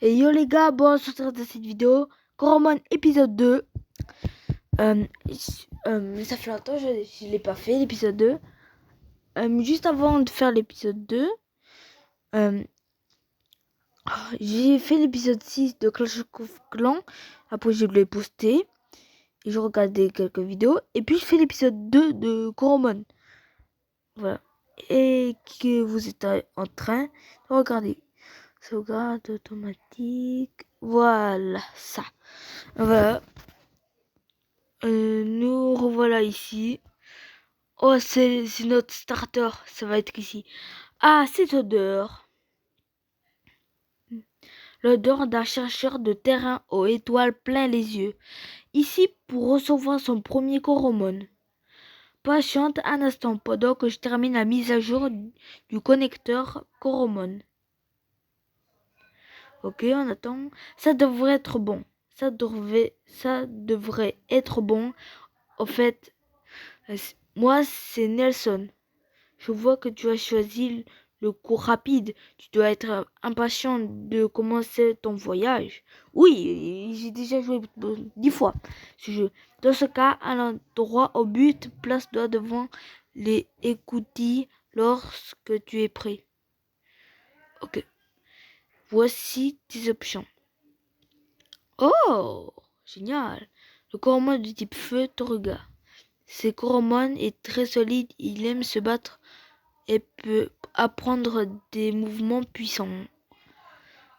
Et yo les gars, bon, on se retrouve dans cette vidéo. Coromon épisode 2. Ça fait longtemps que je ne l'ai pas fait, l'épisode 2. Juste avant de faire l'épisode 2, j'ai fait l'épisode 6 de Clash of Clans. Après, je l'ai posté. Et je regardais quelques vidéos. Et puis, je fais l'épisode 2 de Coromon. Voilà. Et que vous êtes en train de regarder. Sauvegarde automatique. Voilà, ça. Voilà. Nous revoilà ici. Oh, c'est notre starter. Ça va être ici. Ah, cette odeur. L'odeur d'un chercheur de terrain aux étoiles plein les yeux. Ici pour recevoir son premier Coromon. Patiente un instant pendant que je termine la mise à jour du connecteur Coromon. Ok, on attend. Ça devrait être bon. Ça devrait être bon. Au fait, moi c'est Nelson. Je vois que tu as choisi le cours rapide. Tu dois être impatient de commencer ton voyage. Oui, j'ai déjà joué 10 fois ce jeu. Dans ce cas, allant droit au but, place-toi devant les écoutilles lorsque tu es prêt. Ok. Voici tes options. Oh, génial. Le Coromon de type feu te regarde. Ce Coromon est très solide. Il aime se battre et peut apprendre des mouvements puissants.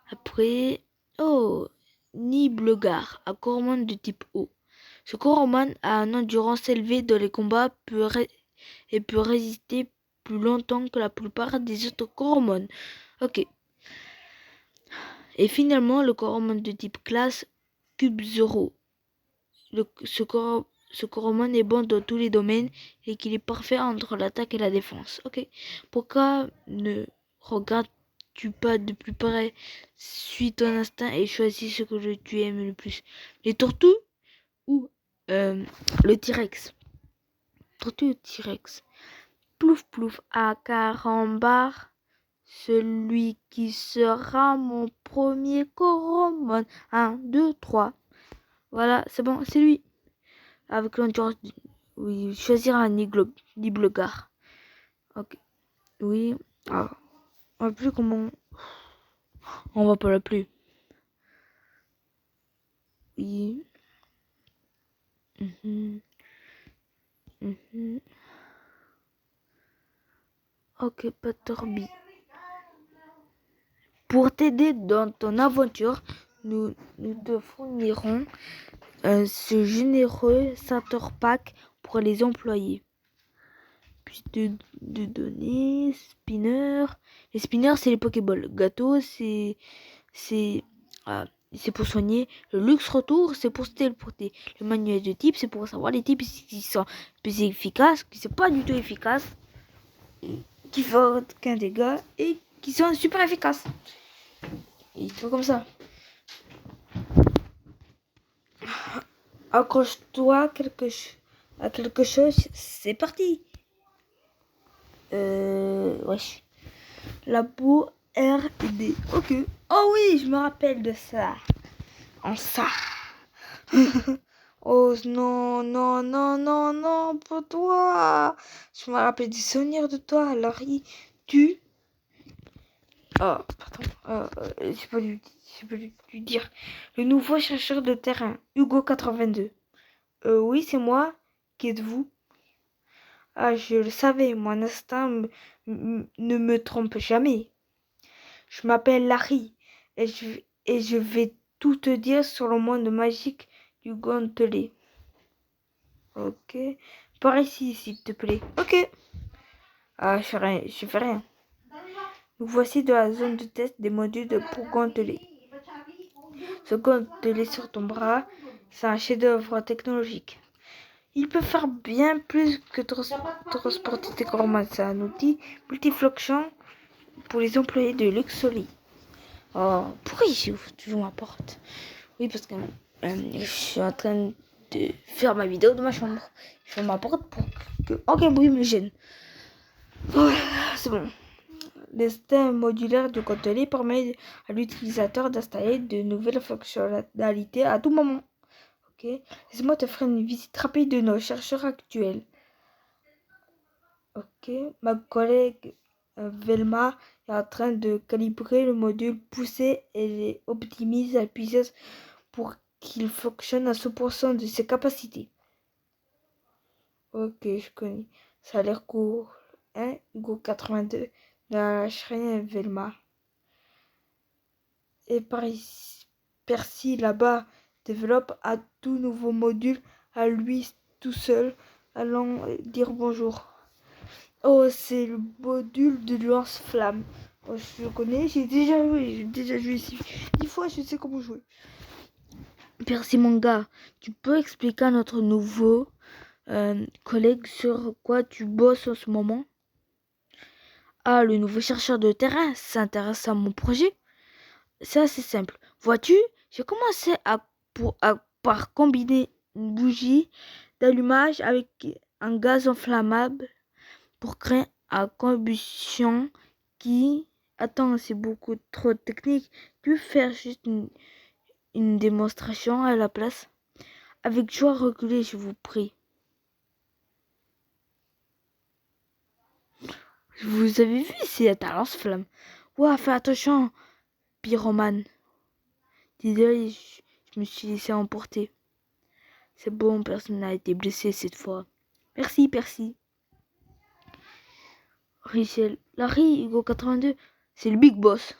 Après, oh, Nibelgar, un Coromon de type eau. Ce Coromon a un endurance élevée dans les combats et peut résister plus longtemps que la plupart des autres Coromon. Ok. Et finalement, le Coromon de type classe, Cube Zero. Ce Coromon est bon dans tous les domaines et qu'il est parfait entre l'attaque et la défense. Ok. Pourquoi ne regardes-tu pas de plus près? Suis ton instinct et choisis ce que tu aimes le plus. Les tortues ou le T-Rex? Tortue ou T-Rex? Plouf plouf à carambar. Celui qui sera mon premier Coromon. 1, 2, 3. Voilà, c'est bon, c'est lui. Avec l'endurance, oui, choisir un Nibelgar. Ok, oui. Ah, on va plus comment. On va pas l'appeler. Oui. Ok, Patterby. Pour t'aider dans ton aventure, nous te fournirons ce généreux starter pack pour les employés. Puis de données, spinner. Les spinners, c'est les Pokéballs. Gâteau, c'est pour soigner. Le luxe retour, c'est pour se téléporter. Le manuel de type, c'est pour savoir les types qui sont plus efficaces, qui sont pas du tout efficaces, qui font aucun dégât et qui sont super efficaces. Et tout comme ça. Accroche-toi à quelque chose, c'est parti. Wesh. Labo R&D. Ok. Oh oui, je me rappelle de ça. En ça. Oh non, non, non, non, non, pour toi. Je me rappelle des souvenirs de toi, Larry. Tu... Oh, pardon. J'ai pas dû dire. Le nouveau chercheur de terrain, Hugo 82. Oui, c'est moi. Qui êtes-vous? Ah, je le savais, mon instinct ne me trompe jamais. Je m'appelle Larry et je vais tout te dire sur le monde magique du gantelet. Ok. Par ici, s'il te plaît. Ok. Ah, je fais rien. Nous voici dans la zone de test des modules pour gantelet. Ce gantelet sur ton bras, c'est un chef-d'œuvre technologique. Il peut faire bien plus que transporter tes corps. C'est un outil multifonction pour les employés de Luxoli. Oh, pourquoi il ouvre toujours ma porte? Oui, parce que je suis en train de faire ma vidéo de ma chambre. Je ferme ma porte pour que aucun bruit me gêne. Voilà, c'est bon. Le système modulaire de contrôle permet à l'utilisateur d'installer de nouvelles fonctionnalités à tout moment. Ok, laisse-moi te faire une visite rapide de nos chercheurs actuels. Ok, ma collègue Velma est en train de calibrer le module poussé et optimise la puissance pour qu'il fonctionne à 100% de ses capacités. Ok, je connais. Ça a l'air cool. Hein, Hugo 82 de la chaîne Velma. Et Percy là-bas développe un tout nouveau module à lui tout seul. Allons dire bonjour. Oh, c'est le module de lance-flamme. Oh, je le connais, j'ai déjà joué ici 10 fois, je sais comment jouer. Percy mon gars, tu peux expliquer à notre nouveau collègue sur quoi tu bosses en ce moment? Ah, le nouveau chercheur de terrain s'intéresse à mon projet. C'est assez simple. Vois-tu, j'ai commencé par combiner une bougie d'allumage avec un gaz inflammable pour créer une combustion qui... Attends, c'est beaucoup trop technique. Tu peux faire juste une démonstration à la place? Avec joie, reculez, je vous prie. Vous avez vu, c'est un lance-flamme. Ouah, fais attention, pyromane. Désolé, je me suis laissé emporter. C'est bon, personne n'a été blessé cette fois. Merci, Percy. Rigel. Larry, Hugo 82, c'est le big boss.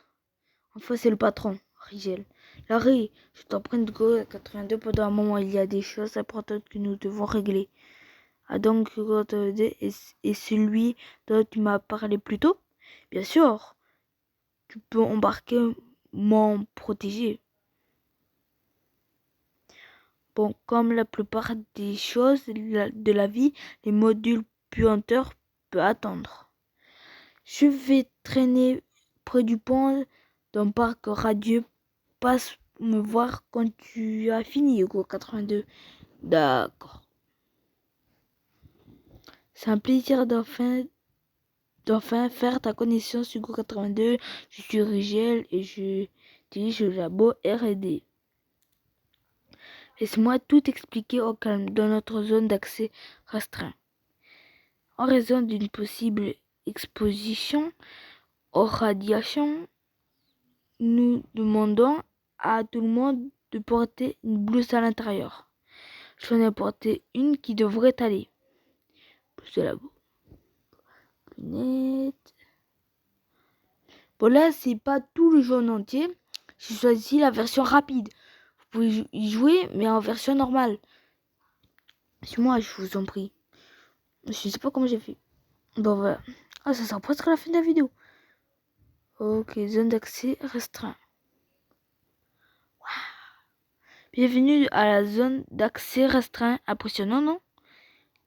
Enfin, c'est le patron, Rigel. Larry, je t'en prie, Hugo 82, pendant un moment, il y a des choses importantes que nous devons régler. Ah donc, Hugo 82 est celui dont tu m'as parlé plus tôt? Bien sûr. Tu peux embarquer mon protégé. Bon, comme la plupart des choses de la vie, les modules puanteurs peuvent attendre. Je vais traîner près du pont d'un parc radieux. Passe me voir quand tu as fini, Hugo 82. D'accord. C'est un plaisir d'enfin faire ta connaissance, Hugo 82. Je suis Rigel et je dirige le labo R&D. Laisse-moi tout expliquer au calme dans notre zone d'accès restreint. En raison d'une possible exposition aux radiations, nous demandons à tout le monde de porter une blouse à l'intérieur. J'en ai porté une qui devrait aller. Blouse de labo. Lunettes. Bon là, c'est pas tout le jeu en entier. J'ai choisi la version rapide. Vous pouvez y jouer, mais en version normale. Suis-moi, je vous en prie. Je sais pas comment j'ai fait. Bon voilà. Ah, ça sera presque la fin de la vidéo. Ok, zone d'accès restreint. Wow. Bienvenue à la zone d'accès restreint. Impressionnant, non?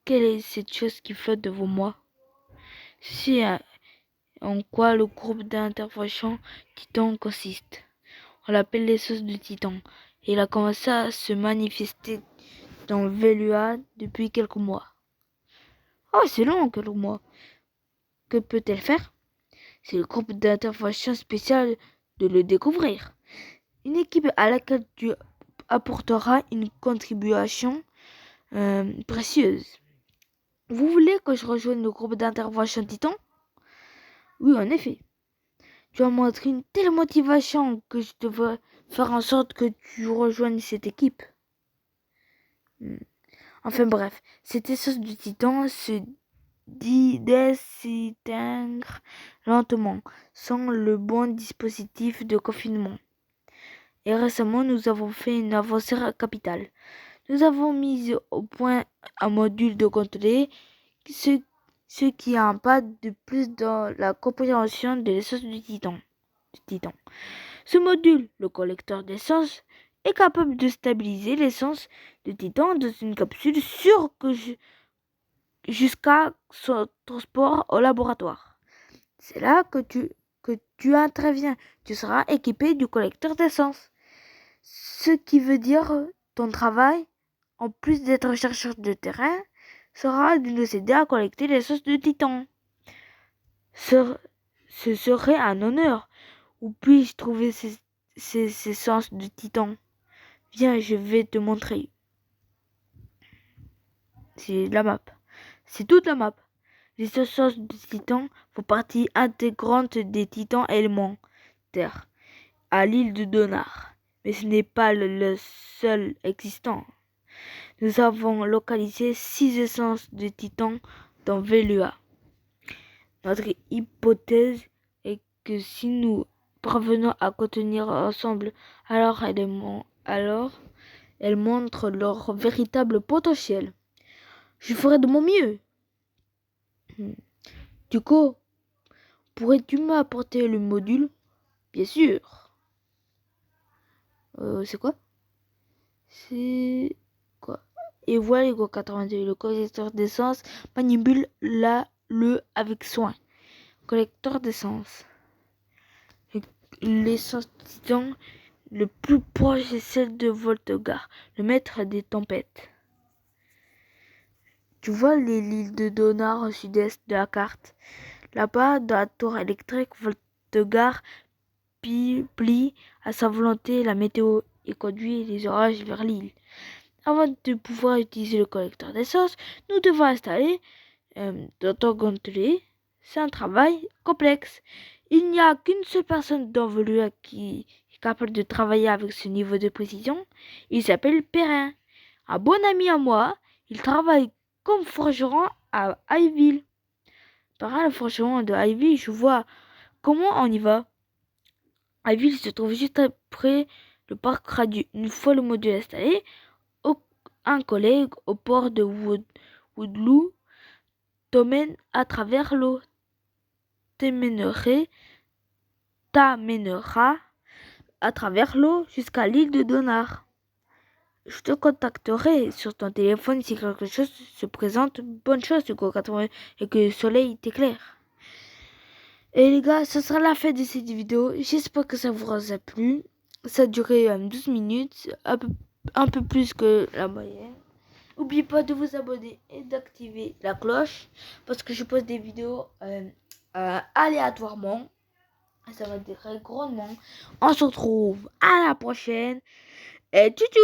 Quelle est cette chose qui flotte devant moi? C'est en quoi le groupe d'intervention Titan consiste. On l'appelle les sauces de Titan. Et il a commencé à se manifester dans Velua depuis quelques mois. Oh, c'est long, quelques mois. Que peut-elle faire? C'est le groupe d'intervention spécial de le découvrir. Une équipe à laquelle tu apporteras une contribution précieuse. Vous voulez que je rejoigne le groupe d'intervention Titan? Oui, en effet. Tu as montré une telle motivation que je devrais faire en sorte que tu rejoignes cette équipe. Enfin bref, cette essence du Titan se désintègre lentement, sans le bon dispositif de confinement. Et récemment, nous avons fait une avancée capitale. Nous avons mis au point un module de contrôle, ce qui a un pas de plus dans la compréhension de l'essence du Titan. Ce module, le collecteur d'essence, est capable de stabiliser l'essence de Titan dans une capsule sûre jusqu'à son transport au laboratoire. C'est là que tu interviens. Tu seras équipé du collecteur d'essence. Ce qui veut dire ton travail, en plus d'être chercheur de terrain, sera de nous aider à collecter l'essence de Titan. ce serait un honneur. Où puis-je trouver ces essences de titan? Viens, je vais te montrer. C'est la map. C'est toute la map. Les essences de titan font partie intégrante des titans élémentaires à l'île de Donar. Mais ce n'est pas le seul existant. Nous avons localisé 6 essences de titan dans Velua. Notre hypothèse est que si nous parvenons à contenir ensemble, alors elles montrent leur véritable potentiel. Je ferai de mon mieux. Du coup, pourrais-tu m'apporter le module? Bien sûr. C'est quoi? C'est quoi? Et voilà les 82. Le collecteur d'essence manipule le avec soin. Collecteur d'essence. L'essence titan le plus proche est celle de Voltegar, le maître des tempêtes. Tu vois l'île de Donar au sud-est de la carte. Là-bas, dans la tour électrique, Voltegar plie à sa volonté la météo et conduit les orages vers l'île. Avant de pouvoir utiliser le collecteur d'essence, nous devons installer notre gantelet. C'est un travail complexe. Il n'y a qu'une seule personne dans Velua qui est capable de travailler avec ce niveau de précision. Il s'appelle Perrin. Un bon ami à moi, il travaille comme forgeron à Highville. Perrin, le forgeron de Highville, je vois comment on y va. Highville se trouve juste après le parc radio. Une fois le module installé, un collègue au port de Woodloo t'emmène à travers l'eau. T'amènera à travers l'eau jusqu'à l'île de Donar. Je te contacterai sur ton téléphone si quelque chose se présente. Bonne chance, Hugo 80, et que le soleil t'éclaire. Et les gars, ce sera la fin de cette vidéo. J'espère que ça vous aura plu. Ça a duré 12 minutes, un peu plus que la moyenne. N'oubliez pas de vous abonner et d'activer la cloche parce que je poste des vidéos aléatoirement. Ça m'intéresse grandement. On se retrouve à la prochaine et tchou tchou.